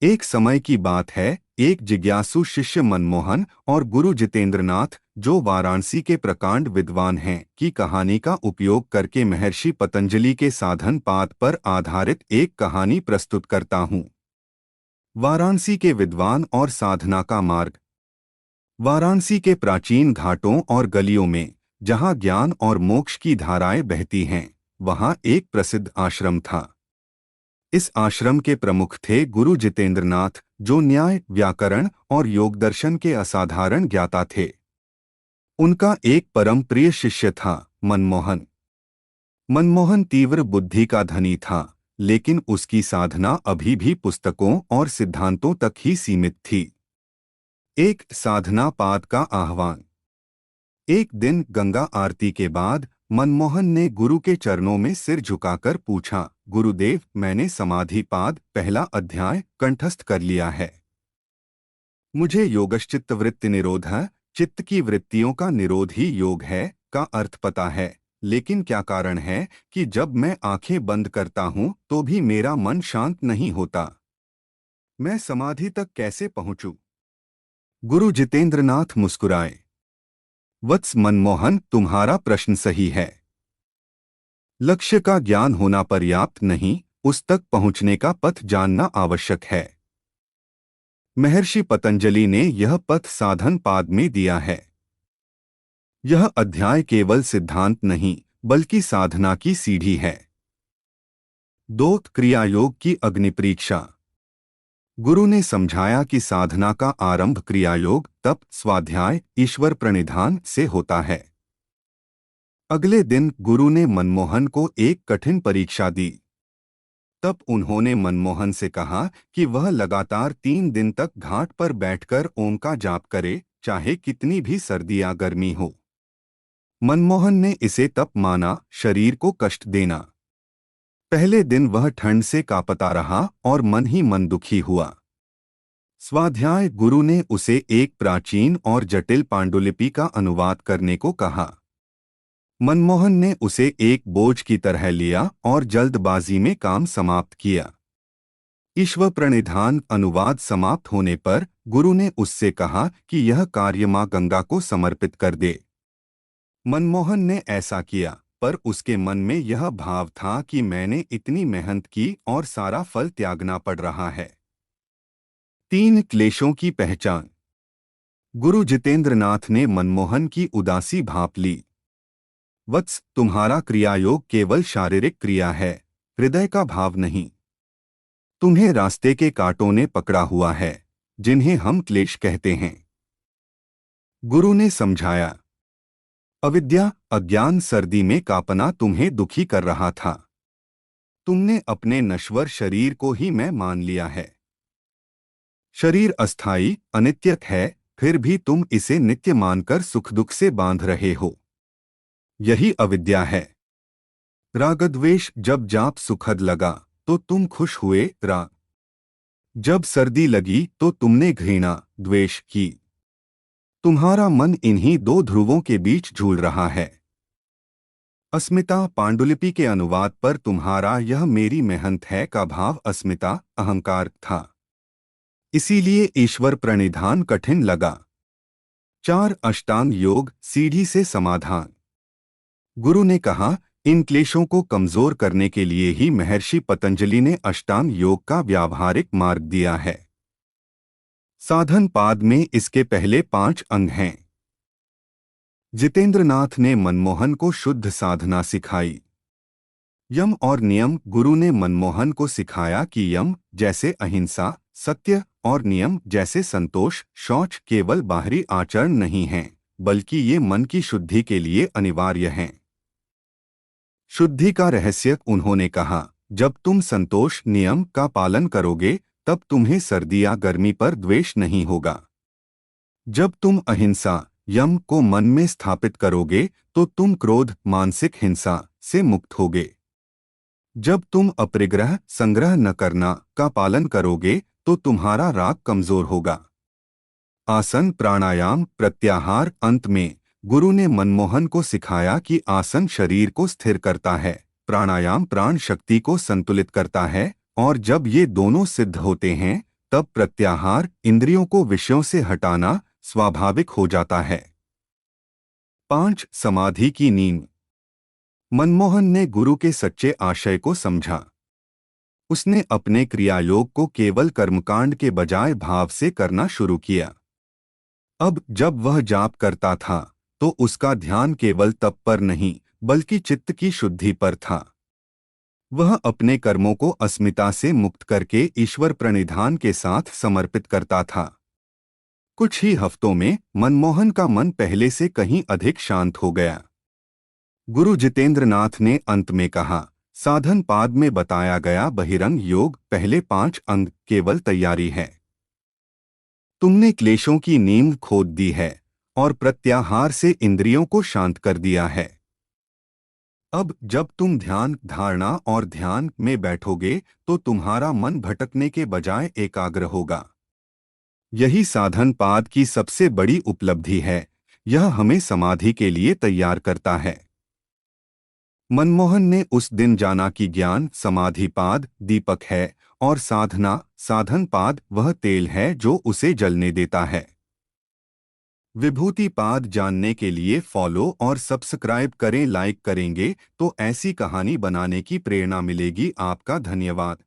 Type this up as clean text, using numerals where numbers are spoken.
एक समय की बात है, एक जिज्ञासु शिष्य मनमोहन और गुरु जितेंद्रनाथ, जो वाराणसी के प्रकांड विद्वान हैं, की कहानी का उपयोग करके महर्षि पतंजलि के साधन पाद पर आधारित एक कहानी प्रस्तुत करता हूँ। वाराणसी के विद्वान और साधना का मार्ग। वाराणसी के प्राचीन घाटों और गलियों में, जहाँ ज्ञान और मोक्ष की धाराएं बहती हैं, वहाँ एक प्रसिद्ध आश्रम था। इस आश्रम के प्रमुख थे गुरु जितेंद्रनाथ, जो न्याय, व्याकरण और योग दर्शन के असाधारण ज्ञाता थे। उनका एक परम प्रिय शिष्य था मनमोहन। मनमोहन तीव्र बुद्धि का धनी था, लेकिन उसकी साधना अभी भी पुस्तकों और सिद्धांतों तक ही सीमित थी। एक साधना पाद का आह्वान। एक दिन गंगा आरती के बाद मनमोहन ने गुरु के चरणों में सिर झुकाकर पूछा, गुरुदेव, मैंने समाधि पाद पहला अध्याय कंठस्थ कर लिया है। मुझे योगश्चित्त वृत्ति निरोध, चित्त की वृत्तियों का निरोध ही योग है, का अर्थ पता है, लेकिन क्या कारण है कि जब मैं आंखें बंद करता हूं तो भी मेरा मन शांत नहीं होता? मैं समाधि तक कैसे पहुंचूं? गुरु जितेंद्रनाथ मुस्कुराए। वत्स मनमोहन, तुम्हारा प्रश्न सही है। लक्ष्य का ज्ञान होना पर्याप्त नहीं, उस तक पहुंचने का पथ जानना आवश्यक है। महर्षि पतंजलि ने यह पथ साधन पाद में दिया है। यह अध्याय केवल सिद्धांत नहीं, बल्कि साधना की सीढ़ी है। 2. क्रियायोग की अग्निपरीक्षा। गुरु ने समझाया कि साधना का आरंभ क्रियायोग, तप, स्वाध्याय, ईश्वर प्रणिधान से होता है। अगले दिन गुरु ने मनमोहन को एक कठिन परीक्षा दी। तब उन्होंने मनमोहन से कहा कि वह लगातार 3 दिन तक घाट पर बैठकर ओम का जाप करे, चाहे कितनी भी सर्दी या गर्मी हो। मनमोहन ने इसे तप माना, शरीर को कष्ट देना। पहले दिन वह ठंड से कांपता रहा और मन ही मन दुखी हुआ। स्वाध्याय। गुरु ने उसे एक प्राचीन और जटिल पांडुलिपि का अनुवाद करने को कहा। मनमोहन ने उसे एक बोझ की तरह लिया और जल्दबाजी में काम समाप्त किया। ईश्वर प्रणिधान अनुवाद समाप्त होने पर गुरु ने उससे कहा कि यह कार्य मां गंगा को समर्पित कर दे। मनमोहन ने ऐसा किया, पर उसके मन में यह भाव था कि मैंने इतनी मेहनत की और सारा फल त्यागना पड़ रहा है। 3 क्लेशों की पहचान। गुरु जितेंद्रनाथ ने मनमोहन की उदासी भांप ली। वत्स, तुम्हारा क्रियायोग केवल शारीरिक क्रिया है, हृदय का भाव नहीं। तुम्हें रास्ते के कांटों ने पकड़ा हुआ है, जिन्हें हम क्लेश कहते हैं। गुरु ने समझाया, अविद्या, अज्ञान, सर्दी में कांपना तुम्हें दुखी कर रहा था। तुमने अपने नश्वर शरीर को ही मैं मान लिया है। शरीर अस्थायी, अनित्य है, फिर भी तुम इसे नित्य मानकर सुख दुख से बांध रहे हो। यही अविद्या है। रागद्वेष। जब जाप सुखद लगा तो तुम खुश हुए, राग। जब सर्दी लगी तो तुमने घृणा, द्वेष की। तुम्हारा मन इन्हीं 2 ध्रुवों के बीच झूल रहा है। अस्मिता। पांडुलिपि के अनुवाद पर तुम्हारा यह मेरी मेहनत है का भाव अस्मिता, अहंकार था। इसीलिए ईश्वर प्रणिधान कठिन लगा। 4. अष्टांग योग, सीढ़ी से समाधान। गुरु ने कहा, इन क्लेशों को कमजोर करने के लिए ही महर्षि पतंजलि ने अष्टांग योग का व्यावहारिक मार्ग दिया है। साधन पाद में इसके पहले 5 अंग हैं। जितेंद्रनाथ ने मनमोहन को शुद्ध साधना सिखाई। यम और नियम। गुरु ने मनमोहन को सिखाया कि यम जैसे अहिंसा, सत्य, और नियम जैसे संतोष, शौच केवल बाहरी आचरण नहीं हैं, बल्कि ये मन की शुद्धि के लिए अनिवार्य हैं। शुद्धि का रहस्य उन्होंने कहा, जब तुम संतोष, नियम का पालन करोगे, तब तुम्हें सर्दी या गर्मी पर द्वेष नहीं होगा। जब तुम अहिंसा, यम को मन में स्थापित करोगे, तो तुम क्रोध, मानसिक हिंसा से मुक्त होगे। जब तुम अपरिग्रह, संग्रह न करना का पालन करोगे, तो तुम्हारा राग कमजोर होगा। आसन, प्राणायाम, प्रत्याहार। अंत में गुरु ने मनमोहन को सिखाया कि आसन शरीर को स्थिर करता है, प्राणायाम प्राण शक्ति को संतुलित करता है, और जब ये दोनों सिद्ध होते हैं तब प्रत्याहार, इंद्रियों को विषयों से हटाना स्वाभाविक हो जाता है। 5. समाधि की नींव। मनमोहन ने गुरु के सच्चे आशय को समझा। उसने अपने क्रियायोग को केवल कर्मकांड के बजाय भाव से करना शुरू किया। अब जब वह जाप करता था तो उसका ध्यान केवल तप पर नहीं बल्कि चित्त की शुद्धि पर था। वह अपने कर्मों को अस्मिता से मुक्त करके ईश्वर प्रणिधान के साथ समर्पित करता था। कुछ ही हफ्तों में मनमोहन का मन पहले से कहीं अधिक शांत हो गया। गुरु जितेंद्रनाथ ने अंत में कहा, साधन पाद में बताया गया बहिरंग योग पहले 5 अंग केवल तैयारी है। तुमने क्लेशों की नींव खोद दी है और प्रत्याहार से इंद्रियों को शांत कर दिया है। अब जब तुम ध्यान, धारणा और ध्यान में बैठोगे तो तुम्हारा मन भटकने के बजाय एकाग्र होगा। यही साधन पाद की सबसे बड़ी उपलब्धि है। यह हमें समाधि के लिए तैयार करता है। मनमोहन ने उस दिन जाना कि ज्ञान समाधिपाद दीपक है और साधना साधनपाद वह तेल है जो उसे जलने देता है। विभूतिपाद जानने के लिए फॉलो और सब्सक्राइब करें। लाइक करेंगे तो ऐसी कहानी बनाने की प्रेरणा मिलेगी। आपका धन्यवाद।